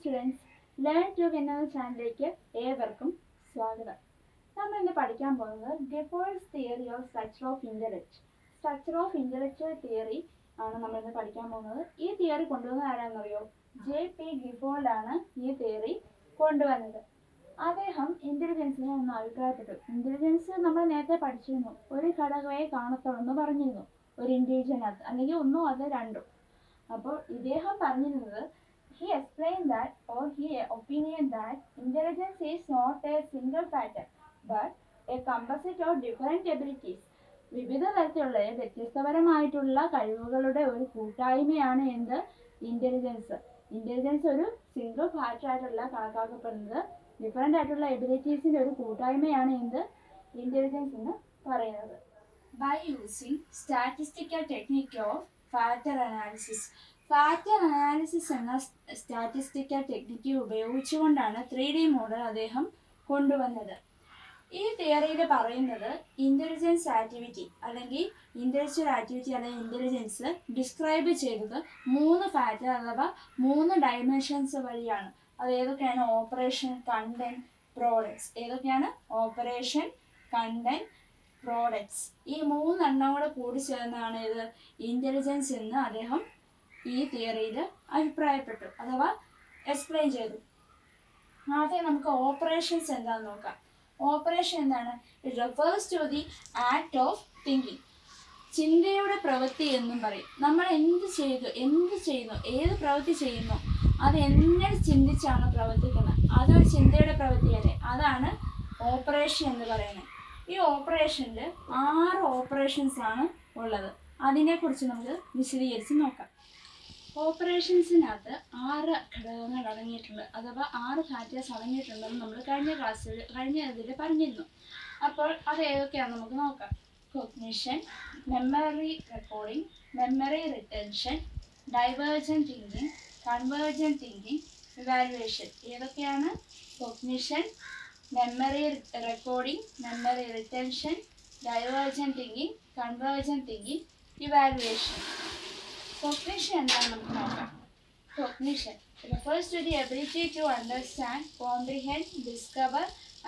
Students, learn to win എന്ന ചാനലിലേക്ക് ഏവർക്കും സ്വാഗതം. നമ്മൾ ഇന്ന് പഠിക്കാൻ പോകുന്നത് Guilford's theory of structure of intellect. Structure of intellectual theory ആണ് നമ്മൾ ഇന്ന് പഠിക്കാൻ പോകുന്നത്. ഈ തിയറി കൊണ്ടുവന്നത് ആരാണെന്നറിയോ? J.P. ഗിഫോൾഡ് ആണ് ഈ തിയറി കൊണ്ടുവന്നത്. അദ്ദേഹം ഇന്റലിജൻസിനെ ഒന്ന് അഭിപ്രായപ്പെട്ടു. ഇന്റലിജൻസ് നമ്മൾ നേരത്തെ പഠിച്ചിരുന്നു, ഒരു ഘടകമേ കാണത്തുള്ളൂ പറഞ്ഞിരുന്നു, ഒരു ഇന്റലിജൻസിനകത്ത്, അല്ലെങ്കിൽ ഒന്നോ അതോ രണ്ടോ. അപ്പോൾ ഇദ്ദേഹം പറഞ്ഞിരുന്നത്, he explained that, or he opined that intelligence is not a single factor but a composite of different abilities. വിവിധ തരത്തിലുള്ള വ്യത്യസ്തപരമായിട്ടുള്ള കഴിവുകളുടെ ഒരു കൂട്ടായ്മയാണ് എന്ത്? ഇന്റലിജൻസ്. ഇന്റലിജൻസ് ഒരു സിംഗിൾ ഫാക്ടർ ആയിട്ടുള്ള കണക്കാക്കപ്പെടുന്നത്, ഡിഫറെൻ്റ് ആയിട്ടുള്ള എബിലിറ്റീസിന്റെ ഒരു കൂട്ടായ്മയാണ് എന്ത്? ഇന്റലിജൻസ് എന്ന് പറയുന്നത്. By using statistical technique of factor analysis. Factor analysis എന്ന സ്റ്റാറ്റിസ്റ്റിക്കൽ ടെക്നിക്ക് ഉപയോഗിച്ചുകൊണ്ടാണ് 3D മോഡൽ അദ്ദേഹം കൊണ്ടുവന്നത്. ഈ തിയറിയിൽ പറയുന്നത് ഇന്റലിജൻസ് ആക്ടിവിറ്റി അല്ലെങ്കിൽ ഇന്റലക്ച്വൽ ആക്ടിവിറ്റി അല്ലെങ്കിൽ ഇന്റലിജൻസ് ഡിസ്ക്രൈബ് ചെയ്തത് 3 ഫാക്ടർ അഥവാ 3 ഡയമെൻഷൻസ് വഴിയാണ്. അത് ഏതൊക്കെയാണ്? Operation, content, products. ഏതൊക്കെയാണ്? Operation, content, products. ഈ 3 എണ്ണം കൂടെ കൂടി ചേർന്നാണ് ഇത് ഇന്റലിജൻസ് എന്ന് അദ്ദേഹം ഈ തിയറിയിൽ അഭിപ്രായപ്പെട്ടു അഥവാ എക്സ്പ്ലെയിൻ ചെയ്തു. ആദ്യം നമുക്ക് ഓപ്പറേഷൻസ് എന്താണെന്ന് നോക്കാം. ഓപ്പറേഷൻ എന്താണ്? It refers to the act of thinking. ചിന്തയുടെ പ്രവൃത്തി എന്നും പറയും. നമ്മൾ എന്ത് ചെയ്യുന്നു, ഏത് പ്രവൃത്തി ചെയ്യുന്നു, അത് എങ്ങനെ ചിന്തിച്ചാണ് പ്രവർത്തിക്കുന്നത്, അതൊരു ചിന്തയുടെ പ്രവൃത്തിയല്ലേ, അതാണ് ഓപ്പറേഷൻ എന്ന് പറയുന്നത്. ഈ ഓപ്പറേഷനിൽ 6 ഓപ്പറേഷൻസ് ആണ് ഉള്ളത്. അതിനെക്കുറിച്ച് നമുക്ക് വിശദീകരിച്ച് നോക്കാം. ഓപ്പറേഷൻസിനകത്ത് 6 ഘടകങ്ങൾ അടങ്ങിയിട്ടുണ്ട് അഥവാ 6 ഫാക്ടേഴ്സ് അടങ്ങിയിട്ടുണ്ടെന്ന് നമ്മൾ കഴിഞ്ഞ ഇതിൽ പറഞ്ഞിരുന്നു. അപ്പോൾ അത് ഏതൊക്കെയാണെന്ന് നമുക്ക് നോക്കാം. Cognition, memory recording, memory retention, divergent thinking, convergent thinking, evaluation. ഏതൊക്കെയാണ്? Cognition, memory recording, memory retention, divergent thinking, convergent thinking, evaluation. Cognition എന്താണെന്ന് നമുക്ക് നോക്കാം. Cognition refers to the ability to understand, comprehend, discover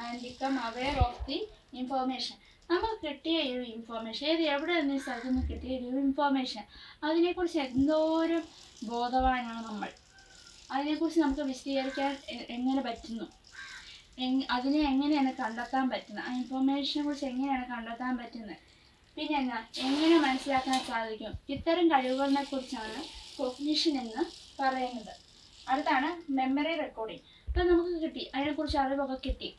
and become aware of the information. നമുക്ക് കിട്ടിയ ഒരു information, എവിടെ നിന്ന് സ്ഥലത്ത് നിന്ന് കിട്ടിയ ഒരു ഇൻഫോർമേഷൻ, അതിനെക്കുറിച്ച് എന്തോരം ബോധവാനാണ് നമ്മൾ. അതിനെക്കുറിച്ച് നമുക്ക് വിശദീകരിക്കാൻ എങ്ങനെ പറ്റുന്നു, അതിനെ എങ്ങനെയാണ് കണ്ടെത്താൻ പറ്റുന്നത്, ആ ഇൻഫോർമേഷനെ കുറിച്ച് എങ്ങനെയാണ് കണ്ടെത്താൻ പറ്റുന്നത്, പിന്നെ എങ്ങനെ മനസ്സിലാക്കാൻ സാധിക്കും. ഇത്തരം കഴിവുകളെ കുറിച്ചാണ് കൊഗ്നിഷൻ എന്ന് പറയുന്നത്. അടുത്താണ് മെമ്മറി റെക്കോർഡിംഗ്. ഇപ്പം നമുക്ക് കിട്ടി, അതിനെക്കുറിച്ച് അറിവൊക്കെ കിട്ടി,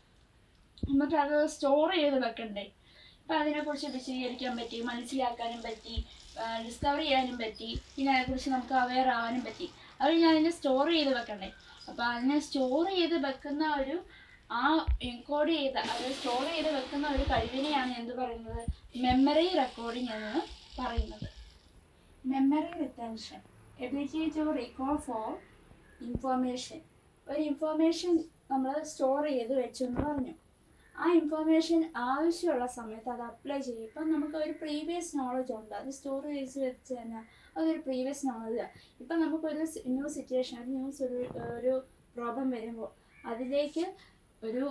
എന്നിട്ട് അത് സ്റ്റോർ ചെയ്ത് വെക്കണ്ടേ. ഇപ്പം അതിനെക്കുറിച്ച് വിശദീകരിക്കാൻ പറ്റി, മനസ്സിലാക്കാനും പറ്റി, ഡിസ്കവർ ചെയ്യാനും പറ്റി, പിന്നെ അതിനെക്കുറിച്ച് നമുക്ക് അവെയർ ആവാനും പറ്റി. അത് ഞാൻ അതിനെ സ്റ്റോർ ചെയ്ത് വെക്കണ്ടേ. അപ്പോൾ അതിനെ സ്റ്റോർ ചെയ്ത് വെക്കുന്ന ഒരു എൻകോഡ് ചെയ്ത, അത് സ്റ്റോർ ചെയ്ത് വെക്കുന്ന ഒരു കഴിവിനെയാണ് എന്ത് പറയുന്നത്? മെമ്മറി റെക്കോർഡിംഗ് എന്ന് പറയുന്നത്. Memory retention, ability to recall for information. ഒരു ഇൻഫോർമേഷൻ നമ്മൾ സ്റ്റോർ ചെയ്ത് വെച്ചു എന്ന് പറഞ്ഞു. ആ ഇൻഫോർമേഷൻ ആവശ്യമുള്ള സമയത്ത് അത് അപ്ലൈ ചെയ്യും. ഇപ്പം നമുക്ക് ഒരു പ്രീവിയസ് നോളജ് ഉണ്ട്, അത് സ്റ്റോർ ചെയ്ത് വെച്ച് തന്നെ അതൊരു പ്രീവിയസ് നോളജാണ്. ഇപ്പം നമുക്കൊരു ന്യൂ സിറ്റുവേഷൻ, ഒരു പ്രോബ്ലം വരുമ്പോൾ അതിലേക്ക് ഒരു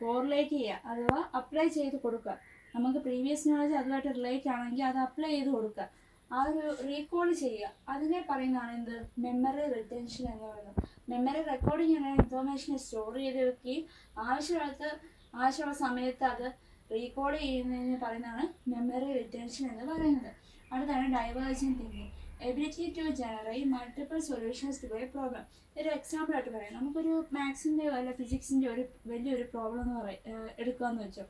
കോറിലേറ്റ് ചെയ്യുക അഥവാ അപ്ലൈ ചെയ്ത് കൊടുക്കുക. നമുക്ക് പ്രീവിയസ് നോളജ് അതുമായിട്ട് റിലേറ്റ് ആണെങ്കിൽ അത് അപ്ലൈ ചെയ്ത് കൊടുക്കുക, ആ ഒരു റീകോൾ ചെയ്യുക. അതിനെ പറയുന്നതാണ് എന്ത്? മെമ്മറി റിട്ടൻഷൻ എന്ന് പറയുന്നത്. മെമ്മറി റെക്കോർഡിംഗ് എന്ന ഇൻഫോർമേഷനെ സ്റ്റോർ ചെയ്ത് വെക്കുകയും ആവശ്യമുള്ള സമയത്ത് അത് റീകോൾ ചെയ്യുന്നതിന് പറയുന്നതാണ് മെമ്മറി റിട്ടൻഷൻ എന്ന് പറയുന്നത്. അടുത്താണ് divergent thinking, ability to generate multiple solutions to a problem. ഒരു എക്സാമ്പിൾ ആയിട്ട് പറയാം. നമുക്കൊരു മാത്സിൻ്റെ അല്ല ഫിസിക്സിൻ്റെ ഒരു വലിയൊരു പ്രോബ്ലം എന്ന് എടുക്കുകയെന്ന് വെച്ചോ.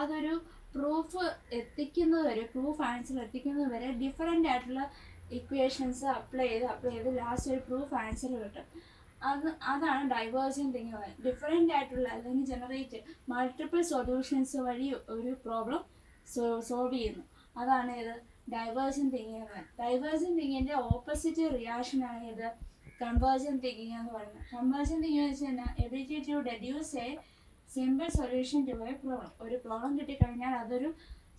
അതൊരു പ്രൂഫ് ആൻസർ എത്തിക്കുന്നത് വരെ ഡിഫറെൻ്റ് ആയിട്ടുള്ള ഇക്വേഷൻസ് അപ്ലൈ ചെയ്ത് ലാസ്റ്റ് ഒരു പ്രൂഫ് ആൻസർ കിട്ടും. അതാണ് ഡൈവേർജന്റ് തിങ്കിങ് പറയുന്നത്. ഡിഫറെൻ്റ് ആയിട്ടുള്ള അല്ലെങ്കിൽ ജനറേറ്റ് മൾട്ടിപ്പിൾ സൊല്യൂഷൻസ് വഴി ഒരു പ്രോബ്ലം സോൾവ് ചെയ്യുന്നു. അതാണ് ഇത് ഡൈവേർജന്റ് തിങ്കിങ് എന്ന് പറയുന്നത്. ഡൈവേർജന്റ് തിങ്കിങ്ങിൻ്റെ ഓപ്പോസിറ്റ് റിയാക്ഷനാണ് ഇത് കൺവേർജന്റ് തിങ്കിങ് എന്ന് പറയുന്നത്. കൺവേർജന്റ് തിങ്കിങ് എന്ന് വെച്ച് കഴിഞ്ഞാൽ ability to deduce a simple solution to a problem. ഒരു പ്രോബ്ലം കിട്ടിക്കഴിഞ്ഞാൽ അതൊരു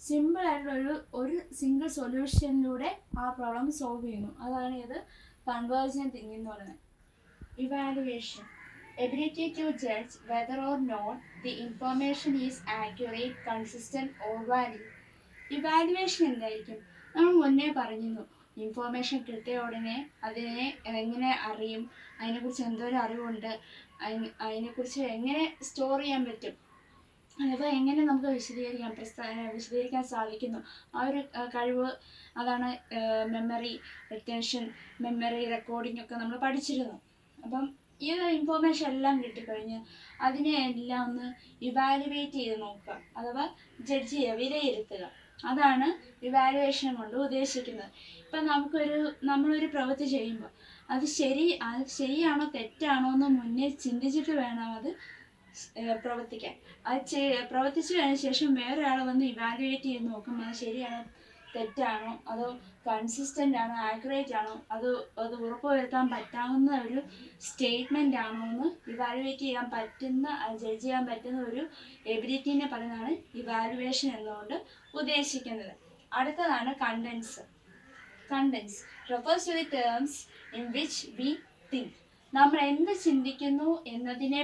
സിമ്പിൾ ആയിട്ടുള്ള ഒരു സിംഗിൾ സൊല്യൂഷനിലൂടെ ആ പ്രോബ്ലം സോൾവ് ചെയ്യുന്നു. അതാണ് ഇത് കൺവേർജന്റ് തിങ്കിങ് എന്ന് പറയുന്നത്. Evaluation. Ability to judge whether or not the information is accurate, consistent or valid. Evaluation എന്തായിരിക്കും? നമ്മൾ മുന്നേ പറഞ്ഞിരുന്നു, ഇൻഫോർമേഷൻ കിട്ടിയ ഉടനെ അതിനെ എങ്ങനെ അറിയും, അതിനെക്കുറിച്ച് എന്തോരം അറിവുണ്ട്, അതിനെക്കുറിച്ച് എങ്ങനെ സ്റ്റോർ ചെയ്യാൻ പറ്റും, അഥവാ എങ്ങനെ നമുക്ക് വിശദീകരിക്കാൻ സാധിക്കുന്നു, ആ ഒരു കഴിവ്. അതാണ് മെമ്മറി റിട്ടൻഷൻ, മെമ്മറി റെക്കോർഡിംഗ് ഒക്കെ നമ്മൾ പഠിച്ചിരുന്നു. അപ്പം ഈ ഇൻഫോർമേഷൻ എല്ലാം കിട്ടിക്കഴിഞ്ഞ് അതിനെ എല്ലാം ഒന്ന് ഇവാലുവേറ്റ് ചെയ്ത് നോക്കുക, അഥവാ ജഡ്ജ് ചെയ്യുക, വിലയിരുത്തുക. അതാണ് ഇവാലുവേഷൻ കൊണ്ട് ഉദ്ദേശിക്കുന്നത്. ഇപ്പം നമ്മളൊരു പ്രവൃത്തി ചെയ്യുമ്പോൾ അത് ശരിയാണോ തെറ്റാണോ എന്ന് മുന്നേ ചിന്തിച്ചിട്ട് വേണം അത് പ്രവർത്തിക്കാൻ. അത് പ്രവർത്തിച്ചു കഴിഞ്ഞ ശേഷം വേറൊരാൾ വന്ന് ഇവാലുവേറ്റ് ചെയ്ത് നോക്കുമ്പോൾ അത് ശരിയാണോ തെറ്റാണോ, അതോ കൺസിസ്റ്റൻ്റ് ആണോ, ആക്യുറേറ്റ് ആണോ, അത് ഉറപ്പുവരുത്താൻ പറ്റാവുന്ന ഒരു സ്റ്റേറ്റ്മെൻ്റ് ആണോ എന്ന് ഇവാലുവേറ്റ് ചെയ്യാൻ പറ്റുന്ന, ജഡ്ജ് ചെയ്യാൻ പറ്റുന്ന ഒരു എബിലിറ്റീനെ പറയുന്നതാണ് ഇവാലുവേഷൻ എന്നുകൊണ്ട് ഉദ്ദേശിക്കുന്നത്. അടുത്തതാണ് contents. Contents refers to the terms in which we think. നമ്മൾ എന്ത് ചിന്തിക്കുന്നു എന്നതിൻ്റെ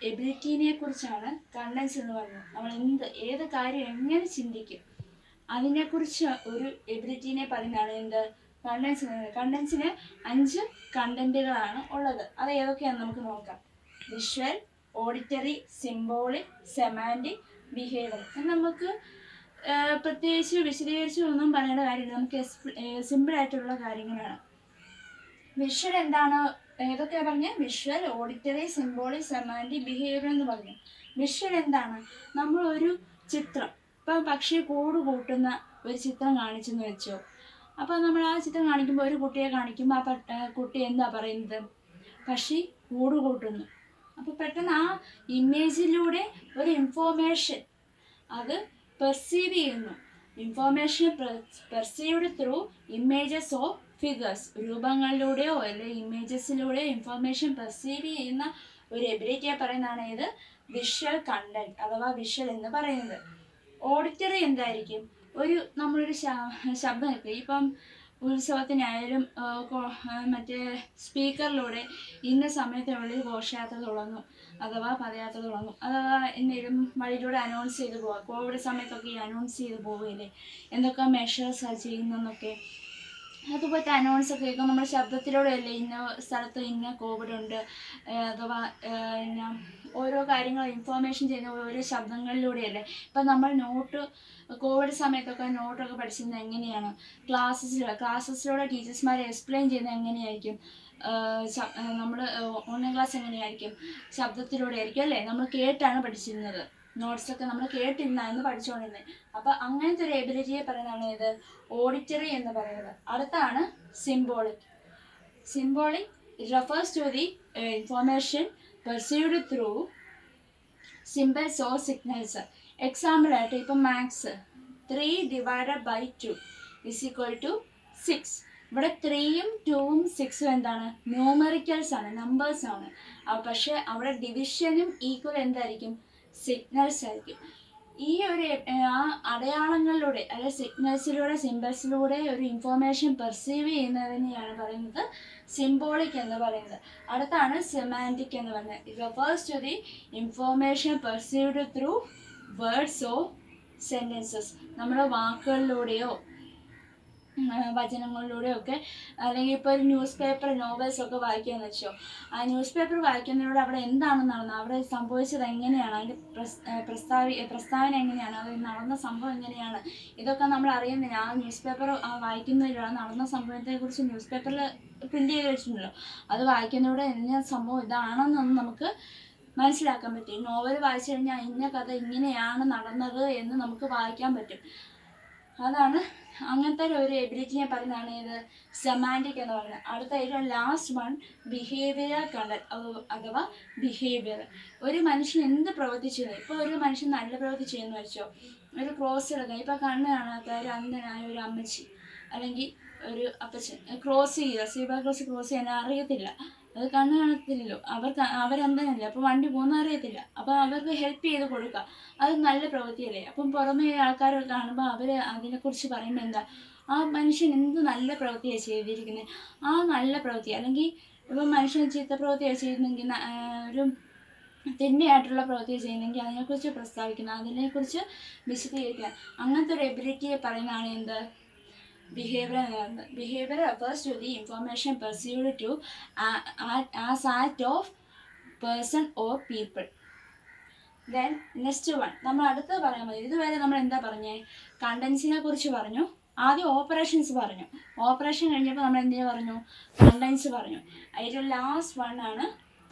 എബിലിറ്റീനെ കുറിച്ചാണ് കണ്ടൻസ് എന്ന് പറയുന്നത്. നമ്മൾ ഏത് കാര്യം എങ്ങനെ ചിന്തിക്കും അതിനെക്കുറിച്ച് ഒരു എബിലിറ്റീനെ പറയുന്നതാണ് കണ്ടൻസ്. കണ്ടൻസിന് 5 കണ്ടന്റുകളാണ് ഉള്ളത്. അത് ഏതൊക്കെയാണെന്ന് നമുക്ക് നോക്കാം. Visual, auditory, symbolic, semantic, behaviour. നമുക്ക് പ്രത്യേകിച്ച് വിശദീകരിച്ച് ഒന്നും പറയേണ്ട കാര്യമില്ല, നമുക്ക് സിമ്പിളായിട്ടുള്ള കാര്യങ്ങളാണ്. വിഷ്വൽ എന്താണ്, ഏതൊക്കെയാണ് പറഞ്ഞത്? Visual, auditory, symbolic, semantic, behaviour എന്ന് പറഞ്ഞു. വിഷ്വൽ എന്താണ്? നമ്മളൊരു ചിത്രം, ഇപ്പം പക്ഷി കൂട് കൂട്ടുന്ന ഒരു ചിത്രം കാണിച്ചെന്ന് വെച്ചോ. അപ്പോൾ നമ്മൾ ആ ചിത്രം കാണിക്കുമ്പോൾ, ഒരു കുട്ടിയെ കാണിക്കുമ്പോൾ ആ കുട്ടി എന്താ പറയുന്നത്? പക്ഷി കൂട് കൂട്ടുന്നു. അപ്പോൾ പെട്ടെന്ന് ആ ഇമേജിലൂടെ ഒരു ഇൻഫോർമേഷൻ അത് പെർസീവ് ചെയ്യുന്നു. Information perceived through images of figures. രൂപങ്ങളിലൂടെയോ അല്ലെങ്കിൽ ഇമേജസിലൂടെയോ ഇൻഫോർമേഷൻ പെർസീവ് ചെയ്യുന്ന ഒരു എബിലിറ്റിയെ പറയുന്നതാണ് ഇത് വിഷ്വൽ കണ്ടന്റ് അഥവാ വിഷ്വൽ എന്ന് പറയുന്നത്. ഓഡിറ്ററി എന്തായിരിക്കും? നമ്മളൊരു ശബ്ദം കേൾക്കുക. ഇപ്പം ഉത്സവത്തിനായാലും മറ്റേ സ്പീക്കറിലൂടെ ഇന്ന സമയത്തിനുള്ളിൽ ഘോഷയാത്ര തുടങ്ങും, അഥവാ പദയാത്ര തുടങ്ങും, അഥവാ എന്തെങ്കിലും വഴിയിലൂടെ അനൗൺസ് ചെയ്ത് പോവുക. കോവിഡ് സമയത്തൊക്കെ ഈ അനൗൺസ് ചെയ്ത് പോവുകയില്ലേ, എന്തൊക്കെ മെഷേഴ്സാണ് ചെയ്യുന്നതെന്നൊക്കെ. അതുപോലത്തെ അനൗൺസ് ഒക്കെ കേൾക്കും നമ്മുടെ ശബ്ദത്തിലൂടെയല്ലേ. ഇന്ന സ്ഥലത്ത് ഇന്ന കോവിഡ് ഉണ്ട്, അഥവാ പിന്നെ ഓരോ കാര്യങ്ങൾ ഇൻഫോർമേഷൻ ചെയ്യുന്ന ഓരോ ശബ്ദങ്ങളിലൂടെയല്ലേ. ഇപ്പം നമ്മൾ കോവിഡ് സമയത്തൊക്കെ നോട്ടൊക്കെ പഠിച്ചിരുന്നത് എങ്ങനെയാണ്? ക്ലാസ്സസിലൂടെ ടീച്ചേഴ്സ്മാരെ എക്സ്പ്ലെയിൻ ചെയ്യുന്നത് എങ്ങനെയായിരിക്കും? നമ്മൾ ഓൺലൈൻ ക്ലാസ് എങ്ങനെയായിരിക്കും? ശബ്ദത്തിലൂടെ ആയിരിക്കും അല്ലേ. നമ്മൾ കേട്ടാണ് പഠിച്ചിരുന്നത്, നോട്ട്സൊക്കെ നമ്മൾ കേട്ടിരുന്നായിരുന്നു പഠിച്ചുകൊണ്ടിരുന്നത്. അപ്പോൾ അങ്ങനത്തെ ഒരു എബിലിറ്റിയെ പറയുന്നതാണ് ഇത് ഓഡിറ്ററി എന്ന് പറയുന്നത്. അടുത്താണ് symbolic. Symbolic refers to the information perceived through symbols or signals. Example ആയിട്ട് ഇപ്പം മാത്സ് 3 / 2 = 6. ഇവിടെ 3ഉം 2ഉം 6ഉം എന്താണ്? ന്യൂമറിക്കൽസ് ആണ്, നമ്പേഴ്സ് ആണ്. പക്ഷെ അവിടെ ഡിവിഷനും ഈക്വൽ എന്തായിരിക്കും? സിഗ്നൽസ് ആയിരിക്കും. ഈ ഒരു അടയാളങ്ങളിലൂടെ അല്ലെങ്കിൽ സിഗ്നൽസിലൂടെ, സിംബൽസിലൂടെ ഒരു ഇൻഫോർമേഷൻ പെർസീവ് ചെയ്യുന്നതിനെയാണ് പറയുന്നത് സിംബോളിക് എന്ന് പറയുന്നത്. അടുത്താണ് സെമാൻറ്റിക് എന്ന് പറയുന്നത്. It refers to the information perceived through words or sentences. നമ്മുടെ വാക്കുകളിലൂടെയോ വചനങ്ങളിലൂടെയോ ഒക്കെ, അല്ലെങ്കിൽ ഇപ്പോൾ ഒരു ന്യൂസ് പേപ്പർ, നോവൽസ് ഒക്കെ വായിക്കുകയെന്ന് വെച്ചോ. ആ ന്യൂസ് പേപ്പർ വായിക്കുന്നതിലൂടെ അവിടെ എന്താണ് നടന്നത്, അവിടെ സംഭവിച്ചത് എങ്ങനെയാണ്, അതിൻ്റെ പ്രസ്താവന എങ്ങനെയാണ്, അത് നടന്ന സംഭവം എങ്ങനെയാണ്, ഇതൊക്കെ നമ്മൾ അറിയുന്നില്ല. ആ ന്യൂസ് പേപ്പർ വായിക്കുന്നതിലൂടെ നടന്ന സംഭവത്തെക്കുറിച്ച് ന്യൂസ് പേപ്പറിൽ പ്രിൻ്റ് ചെയ്ത് വെച്ചിട്ടുണ്ടല്ലോ, അത് വായിക്കുന്നതിലൂടെ ഇന്ന സംഭവം ഇതാണെന്നൊന്നും നമുക്ക് മനസ്സിലാക്കാൻ പറ്റും. നോവൽ വായിച്ചു കഴിഞ്ഞാൽ ഇന്ന കഥ ഇങ്ങനെയാണ് നടന്നത് എന്ന് നമുക്ക് വായിക്കാൻ പറ്റും. അതാണ് അങ്ങനത്തെ ഒരു എബിലിറ്റിനെ പറയുന്നതാണ് ഇത് സെമാൻറ്റിക് എന്ന് പറയുന്നത്. അടുത്ത ഏറ്റവും ലാസ്റ്റ് വൺ ബിഹേവിയർ കണ്ടന്റ് അഥവാ ബിഹേവിയർ. ഒരു മനുഷ്യൻ എന്ത് പ്രവൃത്തി ചെയ്യുന്നു, ഇപ്പോൾ ഒരു മനുഷ്യൻ നല്ല പ്രവൃത്തി ചെയ്യുന്നു വെച്ചോ. ഒരു ക്രോസ് എടുക്കുക, ഇപ്പോൾ കണ്ണ് കാണാത്ത ഒരു അന്ധനായ ഒരു അമ്മച്ചി അല്ലെങ്കിൽ ഒരു അപ്പച്ചൻ സീബ്ര ക്രോസ് ചെയ്യാൻ അറിയത്തില്ല, അത് കണ്ണ് കാണത്തില്ലല്ലോ, അവരന്തനല്ല, അപ്പോൾ വണ്ടി പോകുന്ന അറിയത്തില്ല, അപ്പോൾ അവർക്ക് ഹെൽപ്പ് ചെയ്ത് കൊടുക്കുക, അത് നല്ല പ്രവൃത്തിയല്ലേ. അപ്പം പുറമേ ആൾക്കാരൊക്കെ കാണുമ്പോൾ അവർ അതിനെക്കുറിച്ച് പറയുമ്പോൾ എന്താ, ആ മനുഷ്യൻ എന്ത് നല്ല പ്രവൃത്തിയാണ് ചെയ്തിരിക്കുന്നത്, ആ നല്ല പ്രവൃത്തി, അല്ലെങ്കിൽ ഇപ്പം മനുഷ്യൻ ചീത്ത പ്രവൃത്തിയാണ് ചെയ്യുന്നെങ്കിൽ, ഒരു തിന്മയായിട്ടുള്ള പ്രവൃത്തി ചെയ്യുന്നെങ്കിൽ അതിനെക്കുറിച്ച് പ്രസ്താവിക്കണം, അതിനെക്കുറിച്ച് വിശദീകരിക്കുക. അങ്ങനത്തെ ഒരു എബിലിറ്റിയെ പറയുന്നതാണ് എന്ത്, ബിഹേവിയർ എന്ന് പറയുന്നത്. Behaviour refers to the information perceived to as act of person or people. Then next one നമ്മൾ അടുത്ത് പറയാൻ മതി. ഇതുവരെ നമ്മൾ എന്താ പറഞ്ഞേ, കണ്ടൻസിനെ കുറിച്ച് പറഞ്ഞു, ആദ്യം ഓപ്പറേഷൻസ് പറഞ്ഞു, ഓപ്പറേഷൻ കഴിഞ്ഞപ്പോൾ നമ്മൾ എന്തിനു പറഞ്ഞു, കണ്ടൻസ് പറഞ്ഞു. അതിൽ ലാസ്റ്റ് വൺ ആണ്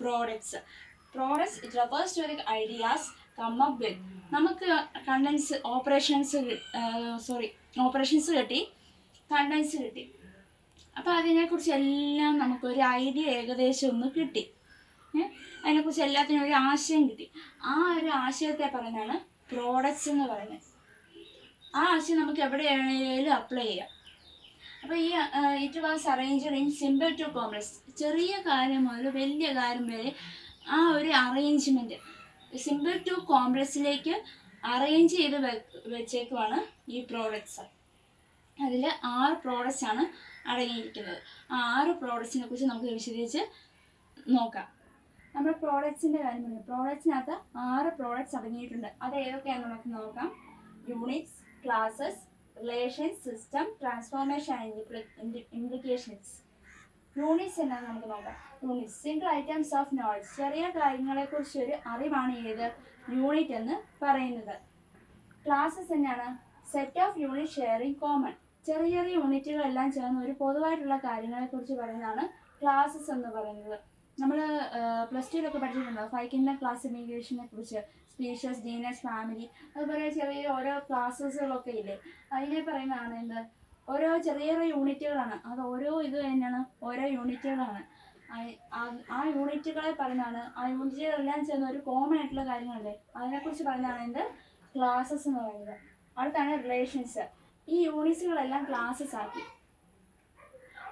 products. Products it refers to the ideas come up with. നമുക്ക് കണ്ടൻസ് ഓപ്പറേഷൻസ് കിട്ടി, കണ്ടൻസ് കിട്ടി. അപ്പോൾ അതിനെക്കുറിച്ച് എല്ലാം നമുക്കൊരു ഐഡിയ ഏകദേശം ഒന്ന് കിട്ടി. അതിനെക്കുറിച്ച് എല്ലാത്തിനും ഒരു ആശയം കിട്ടി. ആ ഒരു ആശയത്തെ പറയുന്നതാണ് പ്രോഡക്ട്സ് എന്ന് പറയുന്നത്. ആ ആശയം നമുക്ക് എവിടെയാണെങ്കിലും അപ്ലൈ ചെയ്യാം. അപ്പോൾ ഈ it was arranged in simple to complex. ചെറിയ കാര്യം മുതൽ വലിയ കാര്യം വരെ ആ ഒരു അറേഞ്ച്മെൻറ്റ് സിമ്പിൾ ടു കോംപ്ലക്സിലേക്ക് അറേഞ്ച് ചെയ്ത് വെച്ചേക്കുവാണ് ഈ പ്രോഡക്ട്സ്. അതിൽ 6 പ്രോഡക്റ്റ്സ് ആണ് അടങ്ങിയിരിക്കുന്നത്. ആ 6 പ്രോഡക്ട്സിനെ കുറിച്ച് നമുക്ക് വിശദീകരിച്ച് നോക്കാം. നമ്മുടെ പ്രോഡക്ട്സിൻ്റെ കാര്യം പറഞ്ഞു. പ്രോഡക്ട്സിനകത്ത് 6 പ്രോഡക്ട്സ് അടങ്ങിയിട്ടുണ്ട്. അത് ഏതൊക്കെയാണെന്ന് നമുക്ക് നോക്കാം. Units, classes, relations, system, transformation and implications. Units എന്നാണ് നമുക്ക് നോക്കാം. Units single items of knowledge. ചെറിയ കാര്യങ്ങളെക്കുറിച്ചൊരു അറിവാണ് ഏത്, യൂണിറ്റ് എന്ന് പറയുന്നത്. ക്ലാസസ് എന്നാണ്, set of unit sharing common. ചെറിയ ചെറിയ യൂണിറ്റുകളെല്ലാം ചേർന്ന് ഒരു പൊതുവായിട്ടുള്ള കാര്യങ്ങളെക്കുറിച്ച് പറയുന്നതാണ് ക്ലാസസ് എന്ന് പറയുന്നത്. നമ്മൾ +2 പഠിച്ചിട്ടുണ്ടോ, ഫൈക്കിൻ്റെ ക്ലാസിഫിക്കേഷനെ കുറിച്ച്, സ്പീഷ്യസ്, ജീനസ്, ഫാമിലി, അതുപോലെ ചെറിയ ഓരോ ക്ലാസ്സുകളൊക്കെ ഇല്ലേ, അതിനെ പറയുന്നതാണ് എന്ത്, ഓരോ ചെറിയ ചെറിയ യൂണിറ്റുകളാണ്. അത് ഓരോ ഇത് തന്നെയാണ്, ഓരോ യൂണിറ്റുകളാണ്. ആ യൂണിറ്റുകളെ പറയുന്നതാണ്, ആ യൂണിറ്റുകളെല്ലാം ചേർന്ന് ഒരു കോമൺ ആയിട്ടുള്ള കാര്യങ്ങളല്ലേ, അതിനെക്കുറിച്ച് പറയുന്നതാണ് എന്ത്, ക്ലാസസ് എന്ന് പറയുന്നത്. അടുത്താണ് റിലേഷൻസ്. ഈ യൂണിറ്റ്സുകളെല്ലാം ക്ലാസസ് ആക്കി.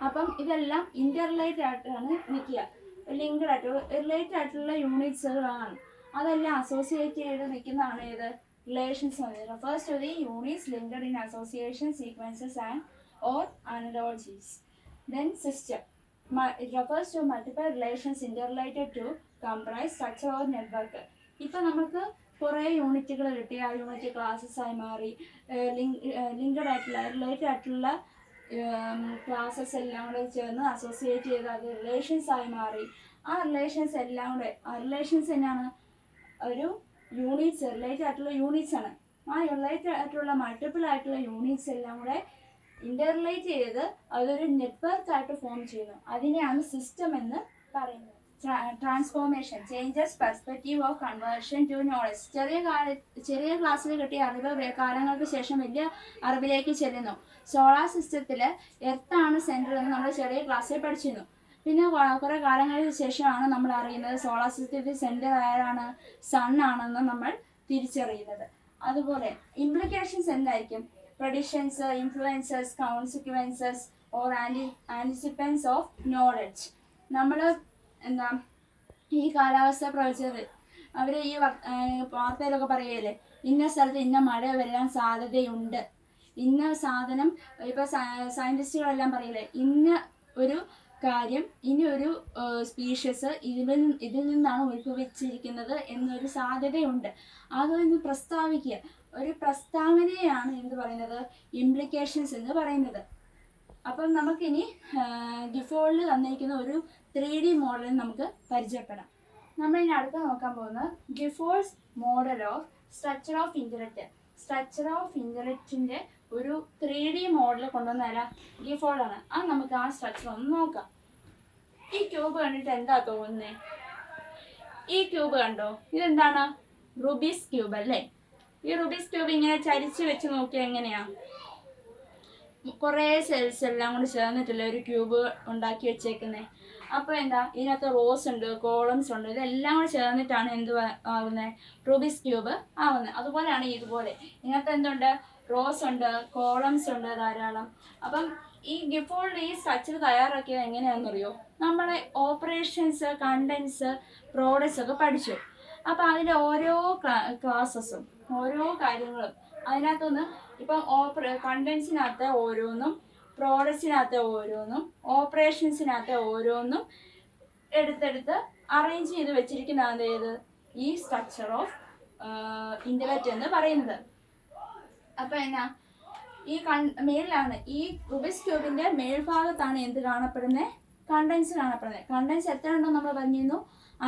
അപ്പം ഇതെല്ലാം ഇൻ്റർറിലേറ്റഡ് ആയിട്ടാണ് നിൽക്കുക, ലിങ്ക്ഡ് ആയിട്ട് റിലേറ്റഡ് ആയിട്ടുള്ള യൂണിറ്റ്സുകളാണ്. അതെല്ലാം അസോസിയേറ്റ് ചെയ്ത് നിൽക്കുന്നതാണ് ഏത്, relations. Refers to the units linked in association, sequences and or analogies. Then system it refers to multiple relations interrelated to comprise structure or network. ഇപ്പം നമുക്ക് കുറേ യൂണിറ്റുകൾ കിട്ടി, ആ യൂണിറ്റ് ക്ലാസ്സസ് ആയി മാറി. ലിങ്ക്ഡ് ആയിട്ടുള്ള റിലേറ്റഡ് ആയിട്ടുള്ള ക്ലാസ്സസ് എല്ലാം കൂടെ ചേർന്ന് അസോസിയേറ്റ് ചെയ്ത് അത് റിലേഷൻസ് ആയി മാറി. ആ റിലേഷൻസ് എല്ലാം കൂടെ, ആ റിലേഷൻസ് തന്നെയാണ് ഒരു യൂണിറ്റ്സ്, റിലേറ്റഡ് ആയിട്ടുള്ള യൂണിറ്റ്സ് ആണ്. ആ റിലേറ്റഡ് ആയിട്ടുള്ള മൾട്ടിപ്പിൾ ആയിട്ടുള്ള യൂണിറ്റ്സ് എല്ലാം കൂടെ ഇൻ്റർറിലേറ്റ് ചെയ്ത് അതൊരു നെറ്റ്വർക്ക് ആയിട്ട് ഫോം ചെയ്യുന്നു. അതിനെയാണ് സിസ്റ്റം എന്ന് പറയുന്നത്. Transformation changes perspective of conversion to knowledge. ചെറിയ ക്ലാസ്സിൽ കിട്ടിയ അറിവ് കാലങ്ങൾക്ക് ശേഷം വലിയ അറിവിലേക്ക് ചെല്ലുന്നു. സോളാർ സിസ്റ്റത്തിൽ എർത്താണ് സെൻറ്റർ എന്ന് നമ്മൾ ചെറിയ ക്ലാസ്സിൽ പഠിച്ചിരുന്നു. പിന്നെ കുറേ കാലങ്ങൾക്ക് ശേഷമാണ് നമ്മൾ അറിയുന്നത് സോളാർ സിസ്റ്റത്തിൽ സെൻറ്റർ ആരാണ്, സൺ ആണെന്ന് നമ്മൾ തിരിച്ചറിയുന്നത്. അതുപോലെ ഇംപ്ലിക്കേഷൻസ് എന്തായിരിക്കും, predictions, influences, consequences or anticipants of knowledge. നമ്മൾ എന്താ ഈ കാലാവസ്ഥ പ്രവചിച്ചത് അവർ ഈ വാർത്തയിലൊക്കെ പറയുകയല്ലേ, ഇന്ന സ്ഥലത്ത് ഇന്ന മഴ വരാൻ സാധ്യതയുണ്ട്, ഇന്ന സാധനം. ഇപ്പോൾ സയൻറ്റിസ്റ്റുകളെല്ലാം പറയില്ലേ, ഇന്ന ഒരു കാര്യം, ഇനി ഒരു സ്പീഷ്യസ് ഇതിൽ നിന്നാണ് ഉത്ഭവിച്ചിരിക്കുന്നത് എന്നൊരു സാധ്യതയുണ്ട്. അതൊന്ന് പ്രസ്താവിക്കുക. ഒരു പ്രസ്താവനയാണ് എന്ത് പറയുന്നത്, ഇംപ്ലിക്കേഷൻസ് എന്ന് പറയുന്നത്. അപ്പം നമുക്കിനി ഗിഫോർഡിൽ തന്നിരിക്കുന്ന ഒരു 3D മോഡൽ നമുക്ക് പരിചയപ്പെടാം. നമ്മളിനി അടുത്ത് നോക്കാൻ പോകുന്നത് Guilford's model of structure of intellect. Structure of ഇൻ്റലക്റ്റിൻ്റെ ഒരു 3D മോഡൽ കൊണ്ടുവന്നതല്ല ഗിഫോർഡാണ്. അത് നമുക്ക് ആ സ്ട്രക്ചർ ഒന്ന് നോക്കാം. ഈ ക്യൂബ് കണ്ടിട്ട് എന്താ തോന്നുന്നത്, ഈ ക്യൂബ് കണ്ടോ, ഇതെന്താണ്, റുബിക്സ് ക്യൂബ് അല്ലേ. ഈ റുബിക്സ് ക്യൂബ് ഇങ്ങനെ ചരിച്ച് വെച്ച് നോക്കിയാൽ എങ്ങനെയാ, കുറേ സെൽസ് എല്ലാം കൂടി ചേർന്നിട്ടില്ല ഒരു ക്യൂബ് ഉണ്ടാക്കി വെച്ചേക്കുന്നത്. അപ്പോൾ എന്താ, ഇതിനകത്ത് റോസ് ഉണ്ട്, കോളംസ് ഉണ്ട്, ഇതെല്ലാം കൂടി ചേർന്നിട്ടാണ് എന്ത് ആവുന്നത്, റുബിക്സ് ക്യൂബ് ആവുന്നത്. അതുപോലെയാണ് ഇതുപോലെ, ഇതിനകത്ത് എന്തുണ്ട്, റോസ് ഉണ്ട്, കോളംസ് ഉണ്ട് ധാരാളം. അപ്പം ഈ ഗിഫോർഡ് ഈ സ്ട്രക്ചർ തയ്യാറാക്കിയത് എങ്ങനെയാണെന്നറിയോ, നമ്മുടെ ഓപ്പറേഷൻസ്, കണ്ടൻസ്, പ്രോഡക്ട്സ് ഒക്കെ പഠിച്ചു. അപ്പോൾ അതിൻ്റെ ഓരോ ക്ലാസ്സസും ഓരോ കാര്യങ്ങളും അതിനകത്തുനിന്ന് ഇപ്പം കണ്ടൻസിനകത്ത് ഓരോന്നും, പ്രോഡക്ട്സിനകത്ത് ഓരോന്നും, ഓപ്പറേഷൻസിനകത്ത് ഓരോന്നും എടുത്തെടുത്ത് അറേഞ്ച് ചെയ്ത് വെച്ചിരിക്കുന്നതാണ് ഏത് ഈ സ്ട്രക്ചർ ഓഫ് ഇൻ്റലക്റ്റ് എന്ന് പറയുന്നത്. അപ്പം എന്നാ ഈ മേളിലാണ് ഈ റുബിക്സ് ക്യൂബിൻ്റെ മേൽഭാഗത്താണ് എന്ത് കാണപ്പെടുന്നത്? കണ്ടൻസ് കാണപ്പെടുന്നത്. കണ്ടൻസ് എത്ര ഉണ്ടെന്ന് നമ്മൾ പറഞ്ഞിരുന്നു?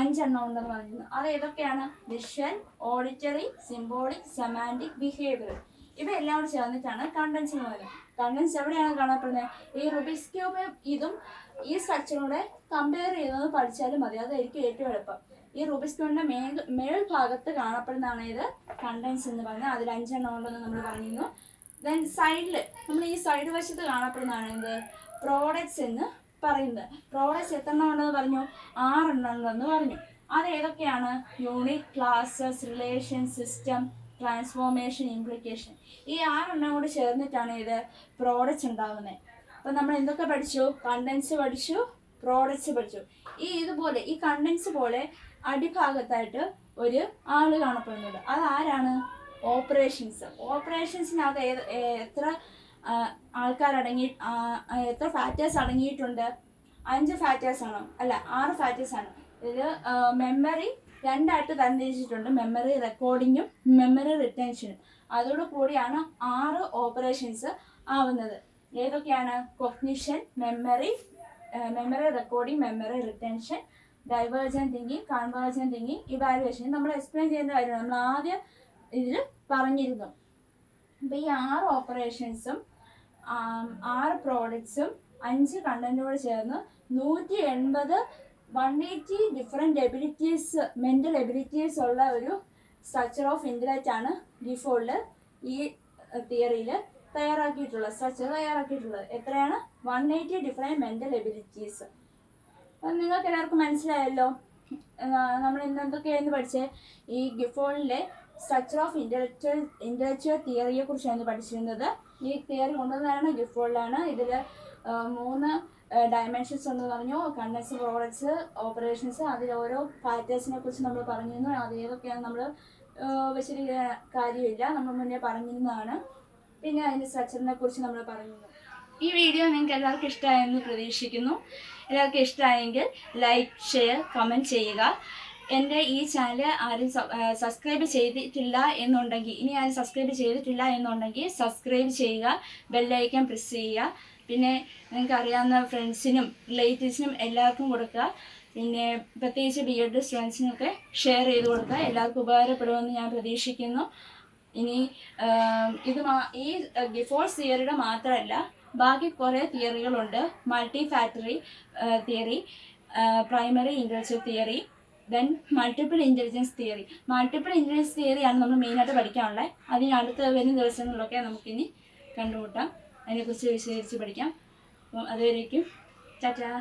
5 എണ്ണം ഉണ്ടെന്ന് പറഞ്ഞിരുന്നു. അത് ഏതൊക്കെയാണ്? Visual, auditory, symbolic, semantic, behaviour. ഇവയെല്ലാം കൂടി ചേർന്നിട്ടാണ് കണ്ടൻസ് എന്ന് പറയുന്നത്. കണ്ടൻസ് എവിടെയാണ് കാണപ്പെടുന്നത്? ഈ റുബിക്സ് ക്യൂബ് ഇതും ഈ സ്ട്രക്ചറിലൂടെ കമ്പയർ ചെയ്തത് പഠിച്ചാലും മതി, അതായിരിക്കും ഏറ്റവും എളുപ്പം. ഈ റുബിക്സ് ക്യൂബിൻ്റെ മേൽഭാഗത്ത് കാണപ്പെടുന്നതാണ് ഇത് കണ്ടൻസ് എന്ന് പറയുന്നത്. അതിൽ 5 എണ്ണം ഉണ്ടെന്ന് നമ്മൾ പറഞ്ഞിരുന്നു. ദെൻ സൈഡിൽ, നമ്മൾ ഈ സൈഡ് വശത്ത് കാണപ്പെടുന്നതാണ് എന്ത്? പ്രോഡക്ട്സ് എന്ന് പറയുന്നത്. പ്രോഡക്ട്സ് എത്ര എണ്ണം ഉണ്ടെന്ന് പറഞ്ഞു? 6 എണ്ണം ഉണ്ടെന്ന് പറഞ്ഞു. അത് ഏതൊക്കെയാണ്? Unit, classes, relation, system, transformation, implication. ഈ 6 എണ്ണം കൂടി ചേർന്നിട്ടാണ് ഇത് പ്രോഡക്റ്റ്സ് ഉണ്ടാകുന്നത്. അപ്പം നമ്മൾ എന്തൊക്കെ പഠിച്ചു? കണ്ടൻസ് പഠിച്ചു, പ്രോഡക്ട്സ് പഠിച്ചു. ഇതുപോലെ ഈ കണ്ടൻസ് പോലെ അടിഭാഗത്തായിട്ട് ഒരു ആള് കാണപ്പെടുന്നുണ്ട്. അതാരാണ്? ഓപ്പറേഷൻസ്. ഓപ്പറേഷൻസിനകത്ത് എത്ര ആൾക്കാരടങ്ങി, എത്ര ഫാക്ടേഴ്സ് അടങ്ങിയിട്ടുണ്ട്? 5 ഫാക്ടേഴ്സ് ആണോ? അല്ല, 6 ഫാക്ടേഴ്സ് ആണ്. ഇതിൽ മെമ്മറി 2 ആയിട്ട് തരംതിരിച്ചിട്ടുണ്ട്. Memory റെക്കോർഡിങ്ങും memory റിട്ടൻഷനും. അതോടു കൂടിയാണ് 6 ഓപ്പറേഷൻസ് ആവുന്നത്. ഏതൊക്കെയാണ്? Cognition, memory recording, memory retention, divergent thinking, convergent thinking, evaluation. നമ്മൾ എക്സ്പ്ലെയിൻ ചെയ്യുന്ന കാര്യമാണ്, നമ്മൾ ആദ്യം ഇതിൽ പറഞ്ഞിരുന്നു. അപ്പം ഈ 6 ഓപ്പറേഷൻസും 6 പ്രോഡക്ട്സും 5 കണ്ടൻറ്റോട് ചേർന്ന് 180 ഡിഫറെൻറ്റ് എബിലിറ്റീസ്, മെൻ്റൽ എബിലിറ്റീസ് ഉള്ള ഒരു സ്ട്രക്ചർ ഓഫ് ഇൻ്റലക്റ്റ് ആണ് ഗിഫോൾഡ് ഈ തിയറിയിൽ സ്ട്രക്ചർ തയ്യാറാക്കിയിട്ടുള്ളത്. എത്രയാണ്? 180 ഡിഫറെൻറ്റ് മെൻ്റൽ എബിലിറ്റീസ്. അപ്പം നിങ്ങൾക്ക് എല്ലാവർക്കും മനസ്സിലായല്ലോ നമ്മൾ ഇന്ന് എന്തൊക്കെയായിരുന്നു പഠിച്ചത്? ഈ ഗിഫോൾഡിലെ സ്ട്രക്ചർ ഓഫ് ഇൻ്റലക്ച്വൽ തിയറിയെ കുറിച്ചാണ് പഠിച്ചിരുന്നത്. ഈ തിയറി കൊണ്ടുവന്നതാണ് ഗിഫോൾഡാണ്. ഇതിൽ 3 ഡയമെൻഷൻസ് എന്ന് പറഞ്ഞു. Contents, products, operations. അതിൽ ഓരോ ഫാക്ടേഴ്സിനെ കുറിച്ച് നമ്മൾ പറഞ്ഞിരുന്നു. അത് ഏതൊക്കെയാണ് നമ്മൾ വെച്ചിരിക്കുന്ന കാര്യമില്ല, നമ്മൾ മുന്നേ പറഞ്ഞിരുന്നതാണ്. പിന്നെ അതിൻ്റെ സ്ട്രക്ചറിനെ കുറിച്ച് നമ്മൾ പറഞ്ഞിരുന്നു. ഈ വീഡിയോ നിങ്ങൾക്ക് എല്ലാവർക്കും ഇഷ്ടമായെന്ന് പ്രതീക്ഷിക്കുന്നു. എല്ലാവർക്കും ഇഷ്ടമായെങ്കിൽ ലൈക്ക്, ഷെയർ, കമൻറ്റ് ചെയ്യുക. എൻ്റെ ഈ ചാനൽ ആരും സബ്സ്ക്രൈബ് ചെയ്തിട്ടില്ല എന്നുണ്ടെങ്കിൽ, ഇനി ആരും സബ്സ്ക്രൈബ് ചെയ്തിട്ടില്ല എന്നുണ്ടെങ്കിൽ സബ്സ്ക്രൈബ് ചെയ്യുക, ബെല്ലൈക്കൺ പ്രസ് ചെയ്യുക. പിന്നെ നിങ്ങൾക്ക് അറിയാവുന്ന ഫ്രണ്ട്സിനും റിലേറ്റീവ്സിനും എല്ലാവർക്കും കൊടുക്കുക. പിന്നെ പ്രത്യേകിച്ച് BEd സ്റ്റുഡൻസിനൊക്കെ ഷെയർ ചെയ്ത് കൊടുക്കുക. എല്ലാവർക്കും ഉപകാരപ്പെടുമെന്ന് ഞാൻ പ്രതീക്ഷിക്കുന്നു. ഇനി ഈ ഗിഫോൾഡ് തിയറിയുടെ മാത്രമല്ല, ബാക്കി കുറേ തിയറികളുണ്ട്. Multi factory theory, primary intellectual theory, then multiple intelligence theory. Multiple intelligence തിയറിയാണ് നമ്മൾ മെയിനായിട്ട് പഠിക്കാനുള്ളത്. അതിനടുത്ത വരുന്ന ദിവസങ്ങളിലൊക്കെ നമുക്കിനി കണ്ടുമുട്ടാം, അതിനെക്കുറിച്ച് വിശദീകരിച്ച് പഠിക്കാം. അപ്പം അതുവരേക്കും ടാറ്റാ.